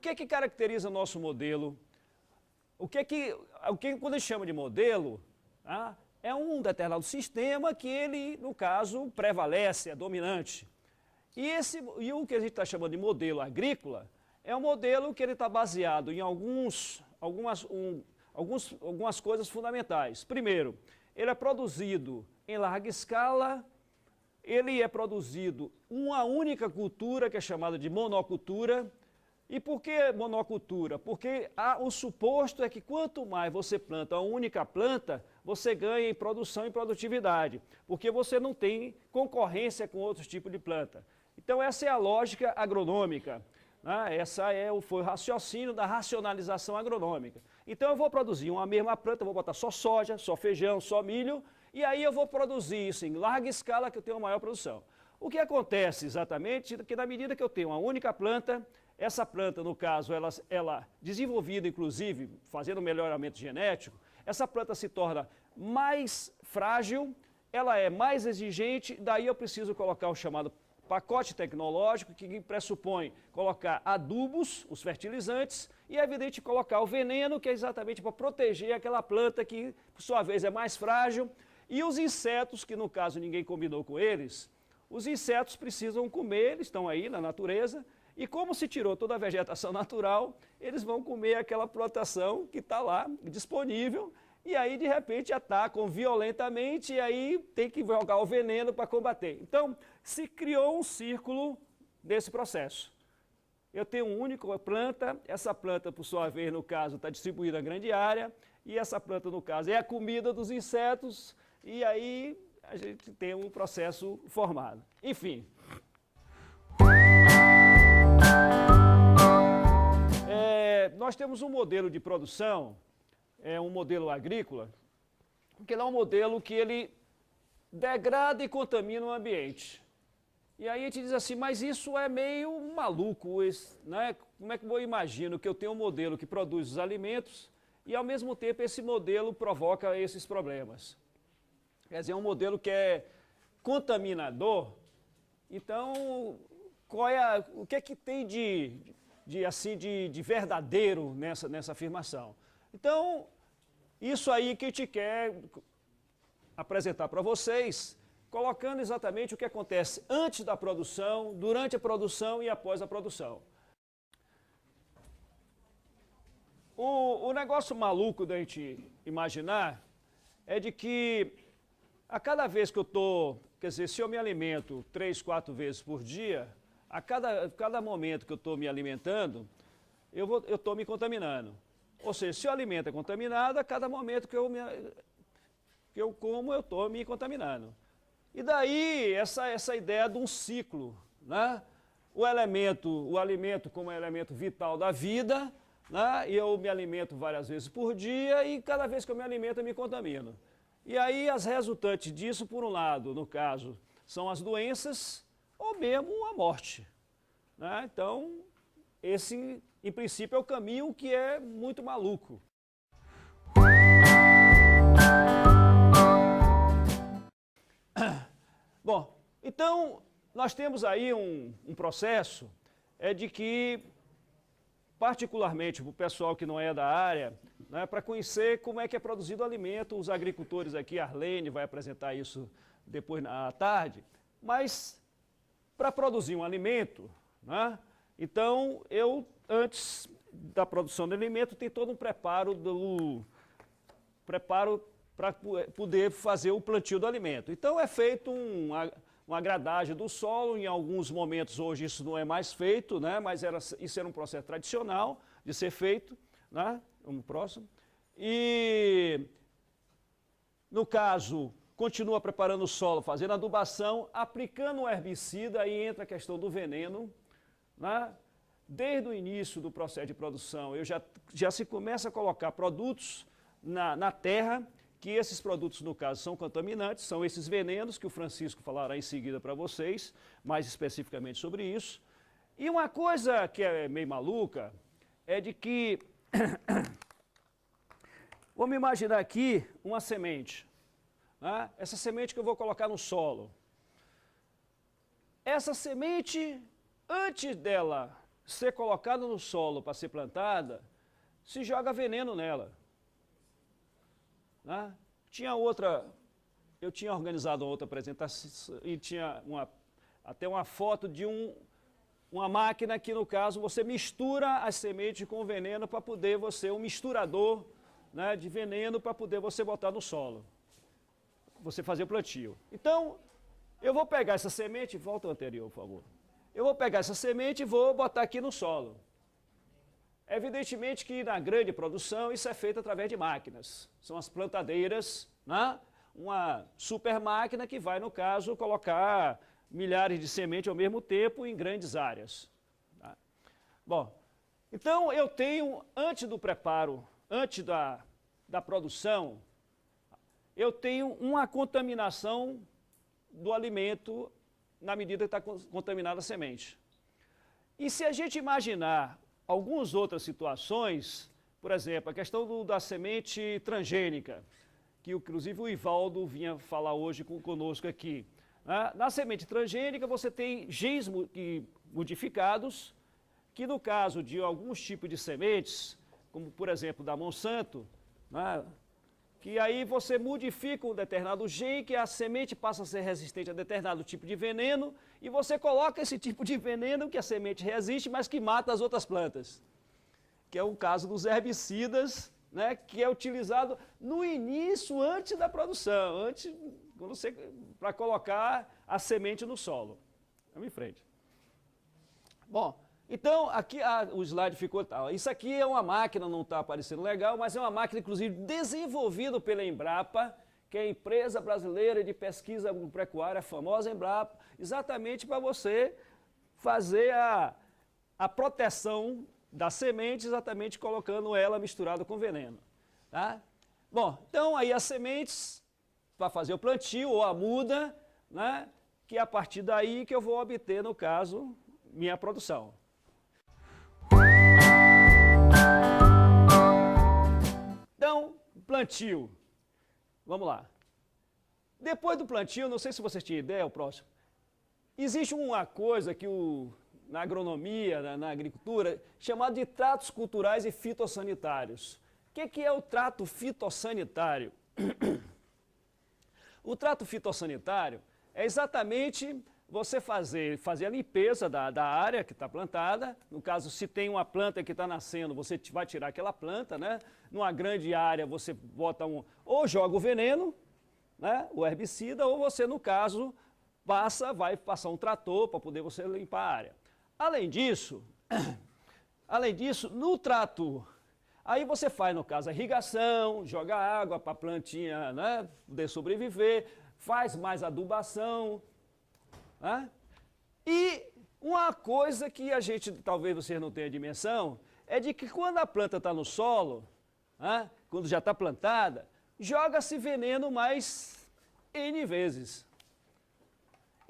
que caracteriza nosso modelo? Quando a gente chama de modelo, tá? É um determinado sistema que ele, no caso, prevalece, é dominante. E o que a gente está chamando de modelo agrícola é um modelo que ele está baseado em algumas coisas fundamentais. Primeiro, ele é produzido em larga escala, ele é produzido uma única cultura, que é chamada de monocultura. E por que monocultura? Porque o suposto é que quanto mais você planta uma única planta, você ganha em produção e produtividade, porque você não tem concorrência com outros tipos de planta. Então essa é a lógica agronômica, né? Foi o raciocínio da racionalização agronômica. Então eu vou produzir uma mesma planta, vou botar só soja, só feijão, só milho, e aí eu vou produzir isso em larga escala que eu tenho uma maior produção. O que acontece exatamente é que na medida que eu tenho uma única planta, essa planta, no caso, ela desenvolvida, inclusive, fazendo melhoramento genético, essa planta se torna mais frágil, ela é mais exigente, daí eu preciso colocar o chamado pacote tecnológico, que pressupõe colocar adubos, os fertilizantes, e é evidente colocar o veneno, que é exatamente para proteger aquela planta que, por sua vez, é mais frágil, e os insetos, que no caso ninguém combinou com eles, os insetos precisam comer, eles estão aí na natureza, e como se tirou toda a vegetação natural, eles vão comer aquela plantação que está lá, disponível, e aí de repente atacam violentamente, e aí tem que jogar o veneno para combater. Então, se criou um círculo desse processo. Eu tenho uma única planta, essa planta, por sua vez, no caso, está distribuída em grande área, e essa planta, no caso, é a comida dos insetos, e aí a gente tem um processo formado. Enfim. Nós temos um modelo de produção, um modelo agrícola, que é um modelo que ele degrada e contamina o ambiente. E aí a gente diz assim, mas isso é meio maluco, né? Como é que eu imagino que eu tenho um modelo que produz os alimentos e ao mesmo tempo esse modelo provoca esses problemas? Quer dizer, é um modelo que é contaminador, então o que é que tem de verdadeiro nessa afirmação? Então, isso aí que a gente quer apresentar para vocês, colocando exatamente o que acontece antes da produção, durante a produção e após a produção. O negócio maluco da gente imaginar é de que a cada vez que eu estou, quer dizer, se eu me alimento 3, 4 vezes por dia, a cada momento que eu estou me alimentando, eu estou me contaminando. Ou seja, se o alimento é contaminado, a cada momento que eu como, eu estou me contaminando. E daí, essa ideia de um ciclo, né? O alimento como elemento vital da vida, né? Eu me alimento várias vezes por dia e cada vez que eu me alimento, eu me contamino. E aí, as resultantes disso, por um lado, no caso, são as doenças, ou mesmo a morte, né? Então, esse, em princípio, é o caminho que é muito maluco. Bom, então, nós temos aí um processo de que, particularmente para o pessoal que não é da área, né, para conhecer como é que é produzido o alimento, os agricultores aqui, a Arlene vai apresentar isso depois à tarde, mas para produzir um alimento, né, então antes da produção do alimento tem todo um preparo para poder fazer o plantio do alimento. Então é feito uma gradagem do solo, em alguns momentos hoje isso não é mais feito, né, mas isso era um processo tradicional de ser feito, né, vamos próximo. E no caso, continua preparando o solo, fazendo adubação, aplicando um herbicida, aí entra a questão do veneno, né? Desde o início do processo de produção, já se começa a colocar produtos na terra, que esses produtos, no caso, são contaminantes, são esses venenos que o Francisco falará em seguida para vocês, mais especificamente sobre isso. E uma coisa que é meio maluca é de que, vamos imaginar aqui uma semente, né? Essa semente que eu vou colocar no solo. Essa semente, antes dela ser colocada no solo para ser plantada, se joga veneno nela. Né? Eu tinha organizado outra apresentação e tinha até uma foto de uma máquina que, no caso, você mistura as sementes com o veneno para poder um misturador, né, de veneno para poder você botar no solo, você fazer o plantio. Então, eu vou pegar essa semente, volta ao anterior, por favor. Eu vou pegar essa semente e vou botar aqui no solo. Evidentemente que na grande produção isso é feito através de máquinas. São as plantadeiras, né? Uma super máquina que vai, no caso, colocar milhares de sementes ao mesmo tempo em grandes áreas. Tá? Bom, então eu tenho, antes do preparo, antes da produção, eu tenho uma contaminação do alimento na medida que está contaminada a semente. E se a gente imaginar algumas outras situações, por exemplo, a questão da semente transgênica, que inclusive o Ivaldo vinha falar hoje conosco aqui. Na semente transgênica você tem genes modificados, que no caso de alguns tipos de sementes, como por exemplo da Monsanto, né, que aí você modifica um determinado gene, que a semente passa a ser resistente a determinado tipo de veneno, e você coloca esse tipo de veneno que a semente resiste, mas que mata as outras plantas. Que é o caso dos herbicidas, né, que é utilizado no início, antes da produção, para colocar a semente no solo. Vamos em frente. Bom, então aqui o slide ficou tal. Isso aqui é uma máquina, não está aparecendo legal, mas é uma máquina, inclusive, desenvolvida pela Embrapa, que é a empresa brasileira de pesquisa agropecuária, a famosa Embrapa, exatamente para você fazer a proteção da semente, exatamente colocando ela misturada com veneno. Tá? Bom, então aí as sementes, para fazer o plantio ou a muda, né, que é a partir daí que eu vou obter, no caso, minha produção. Então, plantio. Vamos lá. Depois do plantio, não sei se vocês tinham ideia, o próximo. Existe uma coisa que na agronomia, na agricultura, chamado de tratos culturais e fitossanitários. O que é o trato fitossanitário? O trato fitossanitário é exatamente você fazer a limpeza da área que está plantada. No caso, se tem uma planta que está nascendo, você vai tirar aquela planta, né? Numa grande área, você bota ou joga o veneno, né? O herbicida, ou você, no caso, vai passar um trator para poder você limpar a área. Além disso, no trato, aí você faz, no caso, a irrigação, joga água para a plantinha, né, poder sobreviver, faz mais adubação. Né? E uma coisa que talvez vocês não tenham dimensão, é de que quando a planta está no solo, né, quando já está plantada, joga-se veneno mais N vezes.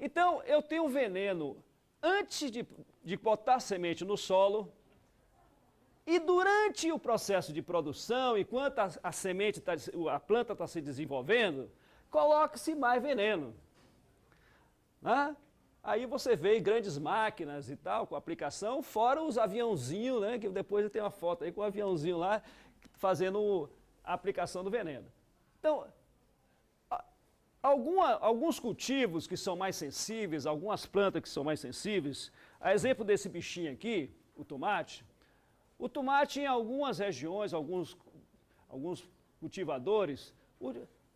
Então, eu tenho veneno antes de botar a semente no solo, e durante o processo de produção, enquanto a planta está se desenvolvendo, coloca-se mais veneno. Né? Aí você vê grandes máquinas e tal, com aplicação, fora os aviãozinhos, né, que depois tem uma foto aí com o aviãozinho lá, fazendo a aplicação do veneno. Então, alguns cultivos que são mais sensíveis, algumas plantas que são mais sensíveis, a exemplo desse bichinho aqui, o tomate em algumas regiões, alguns cultivadores,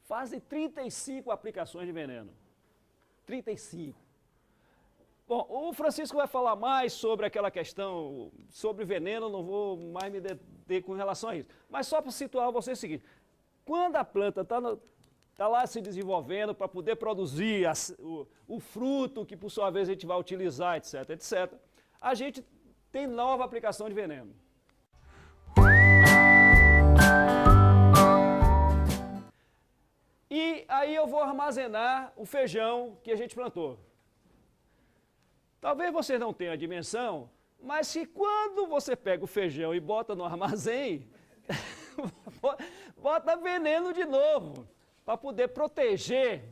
fazem 35 aplicações de veneno. 35. Bom, o Francisco vai falar mais sobre aquela questão, sobre veneno, não vou mais me deter com relação a isso. Mas só para situar vocês o seguinte, quando a planta está lá se desenvolvendo para poder produzir o fruto, que por sua vez a gente vai utilizar, etc., etc., a gente tem nova aplicação de veneno. E aí eu vou armazenar o feijão que a gente plantou. Talvez vocês não tenham a dimensão, mas se quando você pega o feijão e bota no armazém, bota veneno de novo, para poder proteger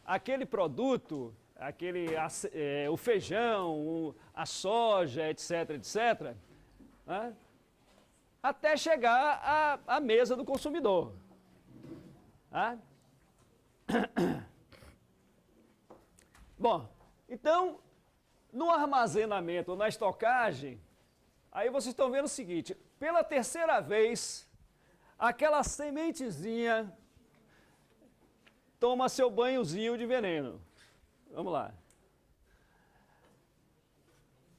aquele produto, o feijão, a soja, etc., etc., né? Até chegar à mesa do consumidor. Tá? Bom, então, no armazenamento, na estocagem, aí vocês estão vendo o seguinte, pela terceira vez, aquela sementezinha toma seu banhozinho de veneno. Vamos lá.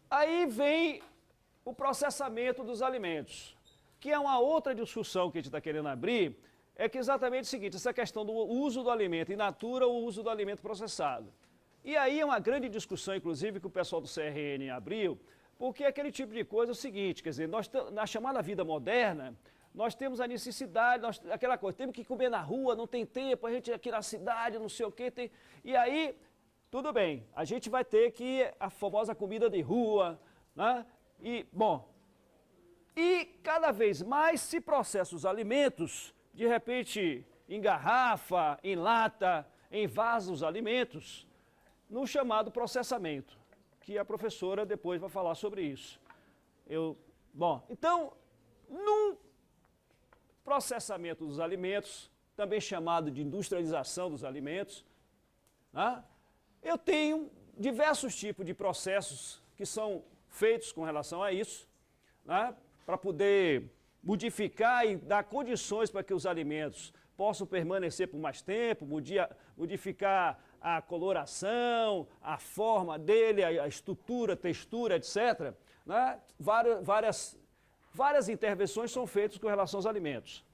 Aí vem o processamento dos alimentos, que é uma outra discussão que a gente está querendo abrir, é que exatamente o seguinte, essa questão do uso do alimento in natura ou o uso do alimento processado. E aí é uma grande discussão, inclusive, que o pessoal do CRN abriu, porque aquele tipo de coisa é o seguinte, quer dizer, nós, na chamada vida moderna, nós temos a necessidade, aquela coisa, temos que comer na rua, não tem tempo, a gente aqui na cidade, não sei o quê, e aí, tudo bem, a gente vai ter que a famosa comida de rua, né? E, bom, e cada vez mais se processa os alimentos, de repente em garrafa, em lata, em vasos alimentos, no chamado processamento, que a professora depois vai falar sobre isso. Bom, então, no processamento dos alimentos, também chamado de industrialização dos alimentos, né, eu tenho diversos tipos de processos que são feitos com relação a isso, né, para poder modificar e dar condições para que os alimentos possam permanecer por mais tempo, modificar a coloração, a forma dele, a estrutura, textura, etc. Né? Várias intervenções são feitas com relação aos alimentos.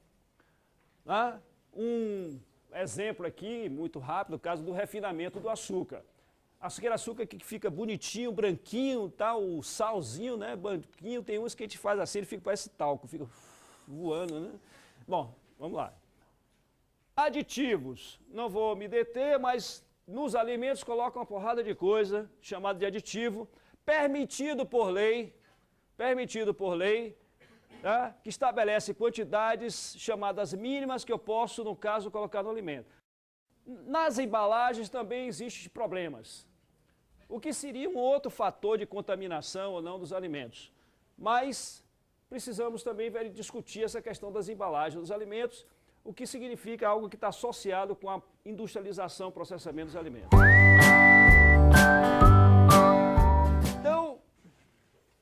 Né? Um exemplo aqui, muito rápido, o caso do refinamento do açúcar. Aquele açúcar que fica bonitinho, branquinho, tal, o salzinho, né, branquinho, tem uns que a gente faz assim, ele fica, parece talco, fica voando, né? Bom, vamos lá. Aditivos, não vou me deter, mas nos alimentos colocam uma porrada de coisa, chamada de aditivo, permitido por lei, tá? Que estabelece quantidades chamadas mínimas que eu posso, no caso, colocar no alimento. Nas embalagens também existem problemas, o que seria um outro fator de contaminação ou não dos alimentos. Mas precisamos também discutir essa questão das embalagens dos alimentos, o que significa algo que está associado com a industrialização, processamento dos alimentos. Então,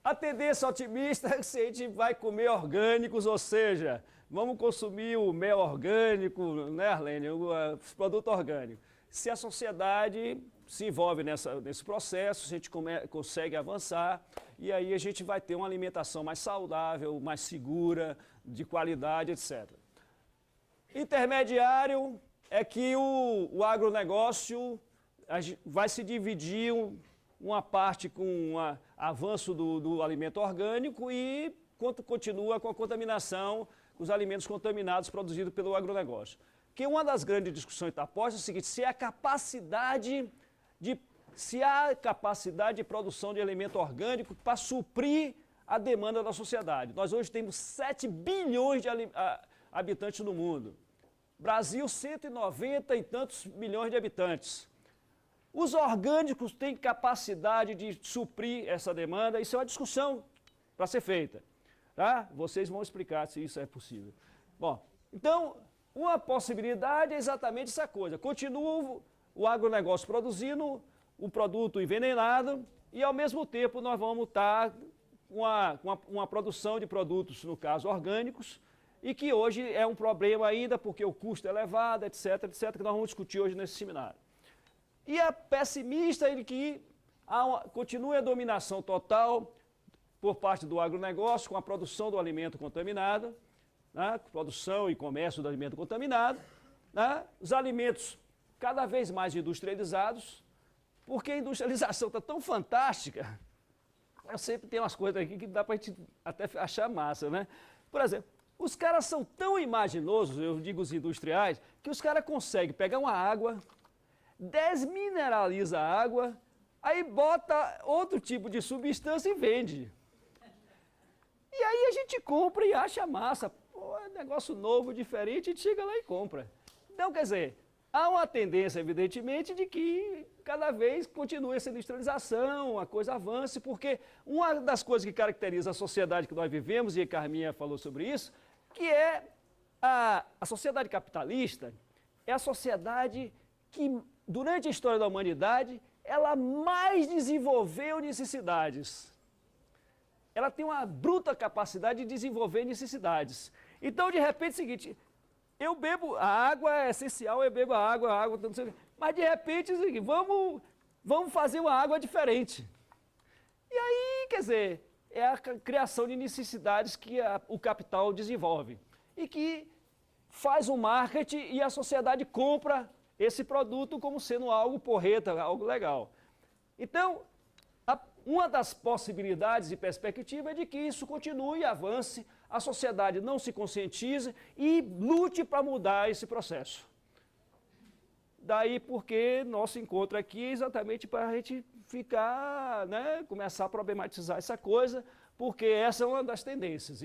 a tendência otimista é que se a gente vai comer orgânicos, ou seja, vamos consumir o mel orgânico, né, Arlene, os produtos orgânicos. Se a sociedade se envolve nesse processo, a gente consegue avançar e aí a gente vai ter uma alimentação mais saudável, mais segura, de qualidade, etc. Intermediário é que o agronegócio vai se dividir uma parte com o avanço do alimento orgânico e continua com a contaminação, os alimentos contaminados produzidos pelo agronegócio. Que uma das grandes discussões que está posta é o seguinte, se há capacidade de produção de alimento orgânico para suprir a demanda da sociedade. Nós hoje temos 7 bilhões de habitantes no mundo. Brasil, 190 e tantos milhões de habitantes. Os orgânicos têm capacidade de suprir essa demanda? Isso é uma discussão para ser feita. Tá? Vocês vão explicar se isso é possível. Bom, então, uma possibilidade é exatamente essa coisa. Continua o agronegócio produzindo um produto envenenado e, ao mesmo tempo, nós vamos estar com uma produção de produtos, no caso, orgânicos, e que hoje é um problema ainda porque o custo é elevado, etc., etc., que nós vamos discutir hoje nesse seminário. E a pessimista é que continue a dominação total por parte do agronegócio com a produção do alimento contaminado, né? Produção e comércio do alimento contaminado, né? Os alimentos cada vez mais industrializados, porque a industrialização está tão fantástica, eu sempre tenho umas coisas aqui que dá para a gente até achar massa, né? Por exemplo, os caras são tão imaginosos, eu digo os industriais, que os caras conseguem pegar uma água, desmineraliza a água, aí bota outro tipo de substância e vende. E aí a gente compra e acha massa. Pô, é negócio novo, diferente, a gente chega lá e compra. Então, quer dizer, há uma tendência, evidentemente, de que cada vez continue essa industrialização, a coisa avance, porque uma das coisas que caracteriza a sociedade que nós vivemos, e a Carminha falou sobre isso, que é a sociedade capitalista, é a sociedade que, durante a história da humanidade, ela mais desenvolveu necessidades. Ela tem uma bruta capacidade de desenvolver necessidades. Então, de repente, é o seguinte, eu bebo, a água é essencial, eu bebo a água, não sei, mas de repente, é o seguinte, vamos fazer uma água diferente. E aí, quer dizer, é a criação de necessidades que o capital desenvolve. E que faz o marketing e a sociedade compra esse produto como sendo algo porreta, algo legal. Então, uma das possibilidades e perspectivas é de que isso continue e avance, a sociedade não se conscientize e lute para mudar esse processo. Daí porque nosso encontro aqui é exatamente para a gente ficar, né, começar a problematizar essa coisa, porque essa é uma das tendências.